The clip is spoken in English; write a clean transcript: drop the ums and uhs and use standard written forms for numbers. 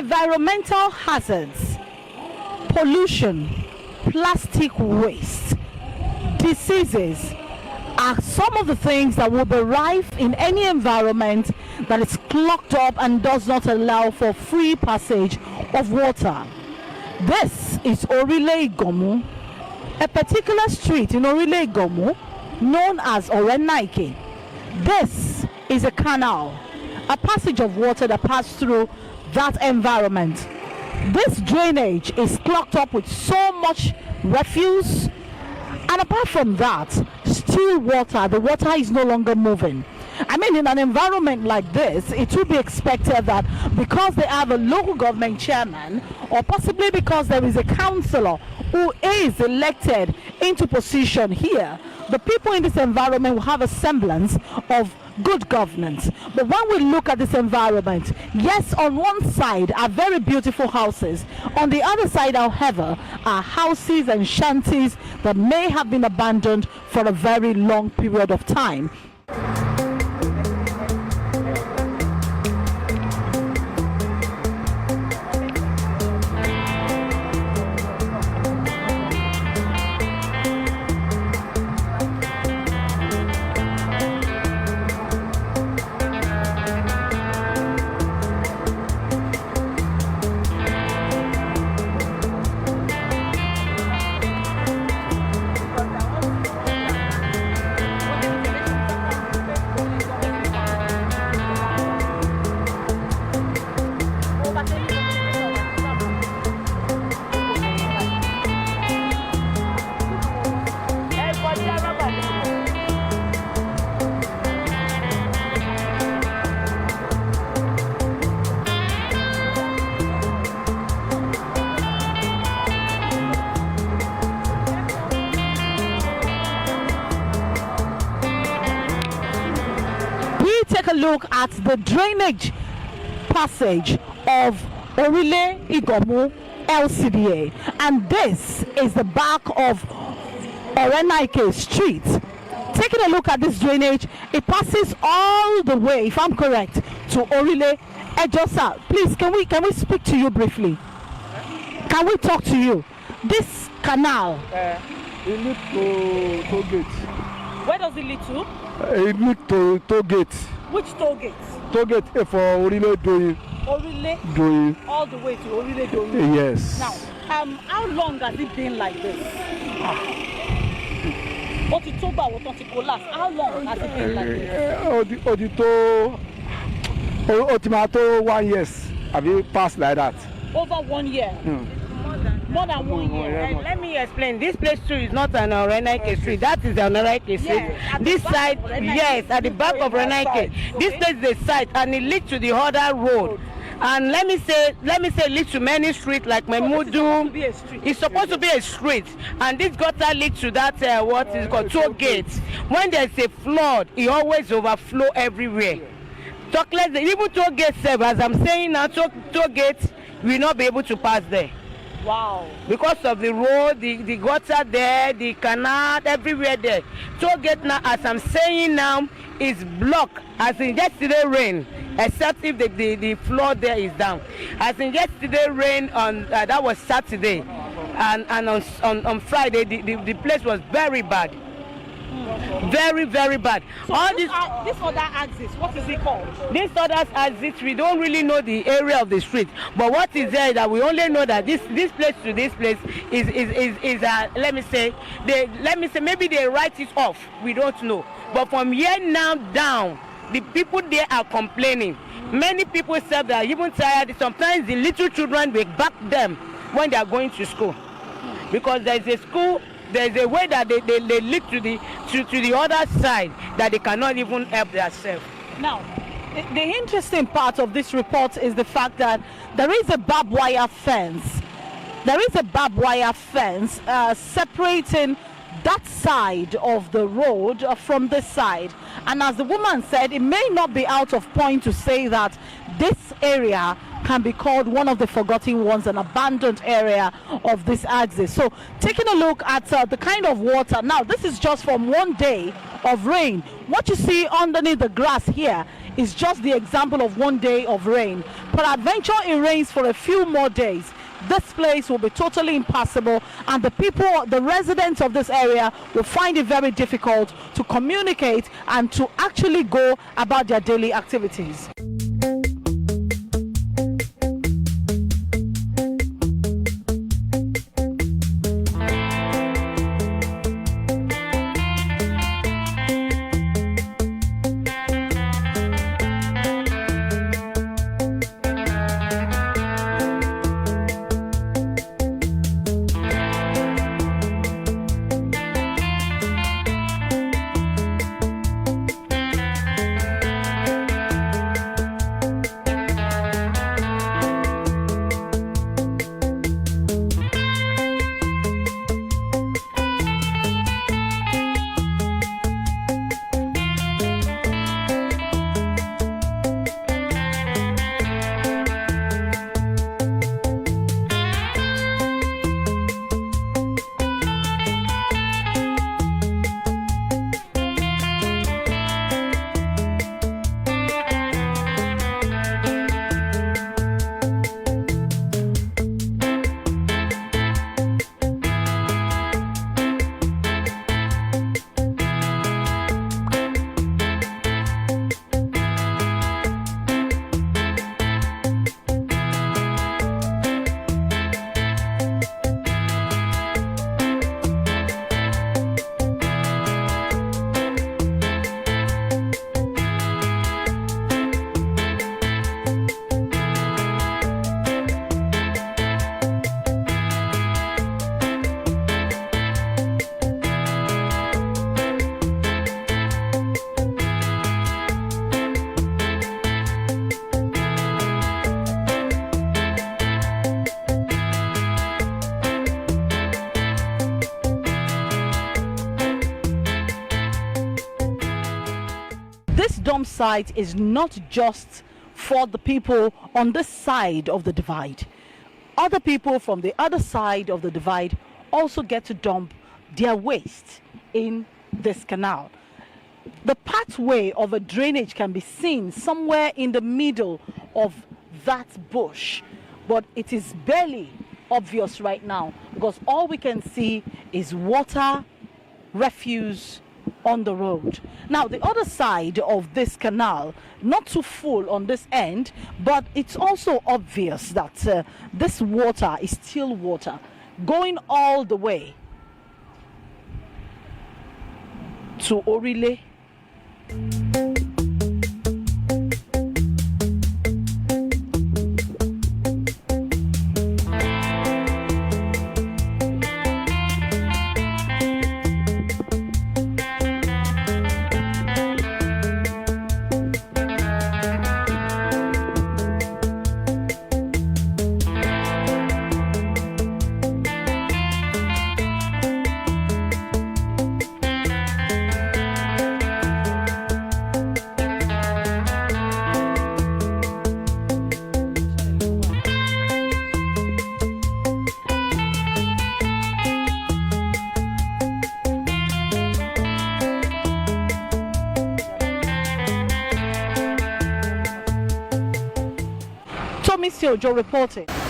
Environmental hazards, pollution, plastic waste, diseases are some of the things that will be rife in any environment that is clogged up and does not allow for free passage of water. This is Orile-Iganmu, a particular street in Orile-Iganmu known as Orile-Iganmu. This is a canal, a passage of water that passes through that environment. This drainage is clogged up with so much refuse, and apart from that, still water, the water is no longer moving. I mean, in an environment like this, it would be expected that because they have a local government chairman, or possibly because there is a councillor who is elected into position here, the people in this environment will have a semblance of good governance. But when we look at this environment, yes, on one side are very beautiful houses, on the other side, however, are houses and shanties that may have been abandoned for a very long period of time. Take a look at the drainage passage of Orile-Iganmu LCDA, and this is the back of Orile-Iganmu Street. Taking a look at this drainage, it passes all the way, if I'm correct, to Orile-Iganmu. Please, can we speak to you briefly? Can we talk to you? This canal. It leads to toll gate. Where does it lead to? It leads to toll gate. Which toll gate? Toll gate for Orile-Iganmu. Orile? All the way to Orile-Iganmu? Yes. Now, how long has it been like this? How long has it been like this? 1 year. Have you passed like that? Over 1 year? More than 1 year. Let me explain. This place too is not an Orile-Iganmu street. That is an Orile-Iganmu street. Yes, This side, yes, at the back of Orile-Iganmu. This place is the site, and it leads to the other road. And let me say, it leads to many streets like Memudu. It's supposed to be a street, and this gutter leads to that what is called toll gate. When there's a flood, it always overflow everywhere. Talkless, even toll gate, as I'm saying now, toll gate will not be able to pass there. Wow. Because of the road, the gutter there, the canal, everywhere there. Toll gate now, as I'm saying now, is blocked. As in yesterday rain, except if the floor there is down. As in yesterday rain on that was Saturday, and on Friday the place was very bad. Very, very bad. So all this other axis, what is it called? This other axis, we don't really know the area of the street, but what is there that we only know that this place to this place is let me say maybe they write it off, we don't know, but from here now down, the people there are complaining. Many people say they are even tired. Sometimes the little children will back them when they are going to school, because there is a school. There's a way that they lead to the other side that they cannot even help themselves. Now, the interesting part of this report is the fact that there is a barbed wire fence. There is a barbed wire fence separating that side of the road from this side. And as the woman said, it may not be out of point to say that this area can be called one of the forgotten ones, an abandoned area of this axis. So taking a look at the kind of water, now this is just from one day of rain. What you see underneath the grass here is just the example of one day of rain. Peradventure it rains for a few more days, this place will be totally impassable, and the people, the residents of this area, will find it very difficult to communicate and to actually go about their daily activities. This dump site is not just for the people on this side of the divide. Other people from the other side of the divide also get to dump their waste in this canal. The pathway of a drainage can be seen somewhere in the middle of that bush, but it is barely obvious right now because all we can see is water, refuse on the road. Now the other side of this canal, not too full on this end, but it's also obvious that this water is still water going all the way to Orile. Tomisin reporting.